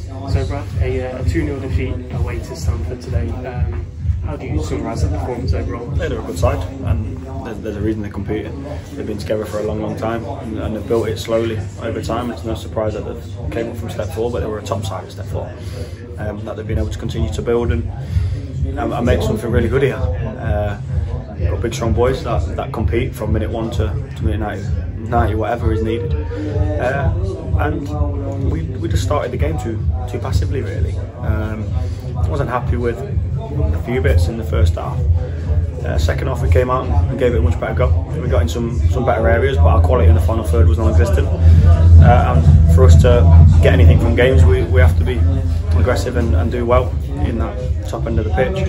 So Brad, a 2-0 defeat away to Stamford today. How do you summarise the performance overall? They're a good side, and there's a reason they're competing. They've been together for a long time, and they've built it slowly over time. It's no surprise that they came up from step 4, but they were a top side at step 4. That they've been able to continue to build and make something really good here. Got big strong boys that compete from minute 1 to minute 90, whatever is needed. And we just started the game too passively, really. I wasn't happy with a few bits in the first half. Second half we came out and gave it a much better go. We got in some better areas, but our quality in the final third was non-existent. And for us to get anything from games, we have to be aggressive and do well in that top end of the pitch.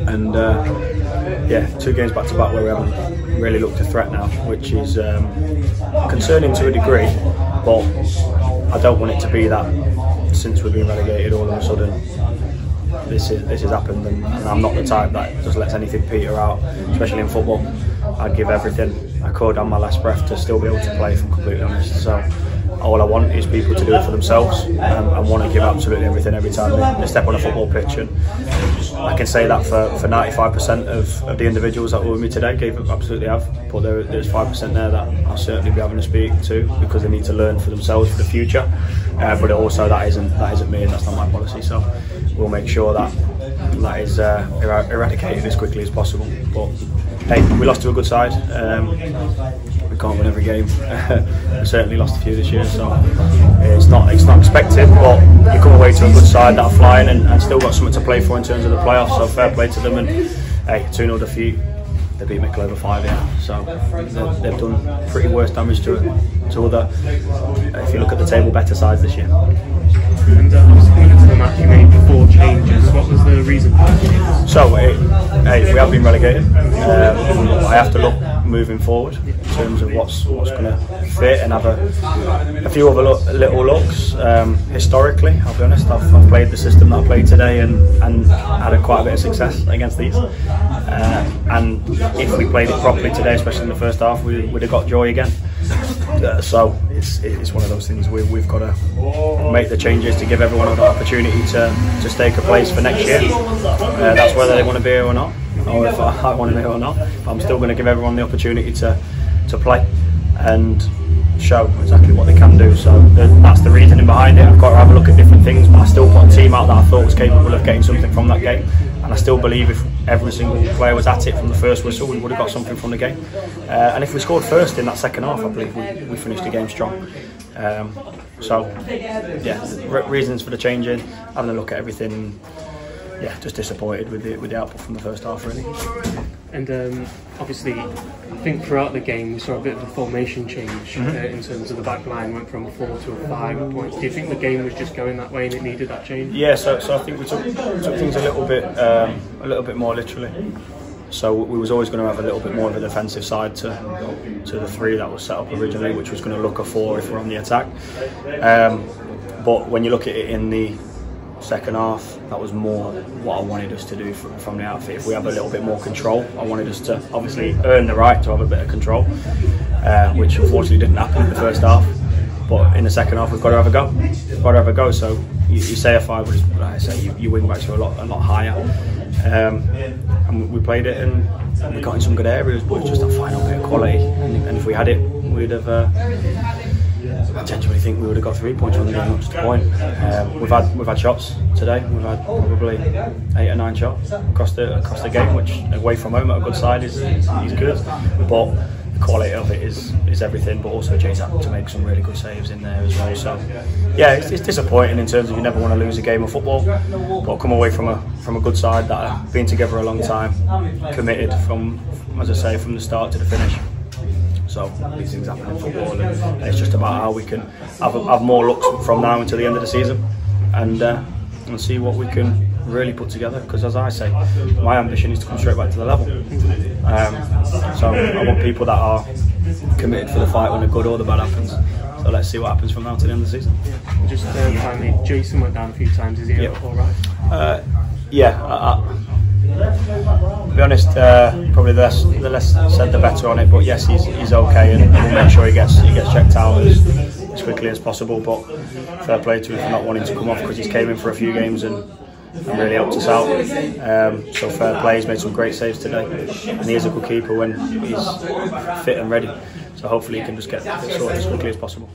And yeah, 2 games back to back where we haven't really looked a threat now, which is concerning to a degree. But I don't want it to be that since we've been relegated all of a sudden this has happened, and I'm not the type that just lets anything peter out, especially in football. I'd give everything I could on my last breath to still be able to play, if I'm completely honest. So all I want is people to do it for themselves and want to give absolutely everything every time they step on a football pitch. And I can say that for 95% of the individuals that were with me today, absolutely have. But there's 5% there that I'll certainly be having to speak to, because they need to learn for themselves for the future. But also that isn't me, and that's not my policy. So we'll make sure that is eradicated as quickly as possible. But hey, we lost to a good side. We can't win every game. We certainly lost a few this year, so it's not expected. But you come away to a good side that are flying and still got something to play for in terms of the playoffs. So fair play to them. And hey, 2-0 defeat. They beat Mickle over 5 here, so they've done pretty worse damage to other, if you look at the table, better sides this year. And obviously coming into the match, you made 4 changes. What was the reason for that? So, hey, we have been relegated. I have to look moving forward in terms of what's going to fit, and have a few other little looks. Historically, I'll be honest, I've played the system that I played today and had quite a bit of success against these. And if we played it properly today, especially in the first half, we'd have got joy again. So it's one of those things we've got to make the changes to give everyone an opportunity to stake a place for next year. That's whether they want to be here or not, or if I want to be here or not. I'm still going to give everyone the opportunity to play and show exactly what they can do. So that's the reasoning behind it. I've got to have a look at different things, but I still put a team out that I thought was capable of getting something from that game. And I still believe if every single player was at it from the first whistle, we would have got something from the game. And if we scored first in that second half, I believe we finished the game strong. So yeah, reasons for the change in, having a look at everything. Yeah, just disappointed with the output from the first half, really. And obviously, I think throughout the game we saw a bit of a formation change in terms of the back line. Went from a 4 to a 5 at points. Do you think the game was just going that way and it needed that change? Yeah, so I think we took things a little bit more literally. So we was always going to have a little bit more of a defensive side to the 3 that was set up originally, which was going to look a 4 if we're on the attack. But when you look at it in the second half, that was more what I wanted us to do from the outfit. If we have a little bit more control, I wanted us to obviously earn the right to have a bit of control, which unfortunately didn't happen in the first half. But in the second half, we've got to have a go. We've got to have a go. So you say a 5, but like I say, you wing backs are a lot higher. And we played it, and we got in some good areas, but it's just a final bit of quality. And if we had it, we'd have. I genuinely think we would have got 3 points from the game, not just a point. We've had shots today. We've had probably 8 or 9 shots across the game, which away from home at a good side is good. But the quality of it is everything. But also Jay's had to make some really good saves in there as well. So yeah, it's disappointing in terms of you never want to lose a game of football, but come away from a good side that have been together a long time, committed from, as I say, from the start to the finish. So these things happen in football, and it's just about how we can have more looks from now until the end of the season, and see what we can really put together. Because as I say, my ambition is to come straight back to the level. So I want people that are committed for the fight when the good or the bad happens. So let's see what happens from now to the end of the season. Just finally, Jason went down a few times. Is he all right? Yeah. To be honest, probably the less said the better on it. But yes, he's okay, and we'll make sure he gets checked out as quickly as possible. But fair play to him for not wanting to come off, because he's came in for a few games and really helped us out. So fair play, he's made some great saves today, and he is a good keeper when he's fit and ready. So hopefully he can just get sorted as quickly as possible.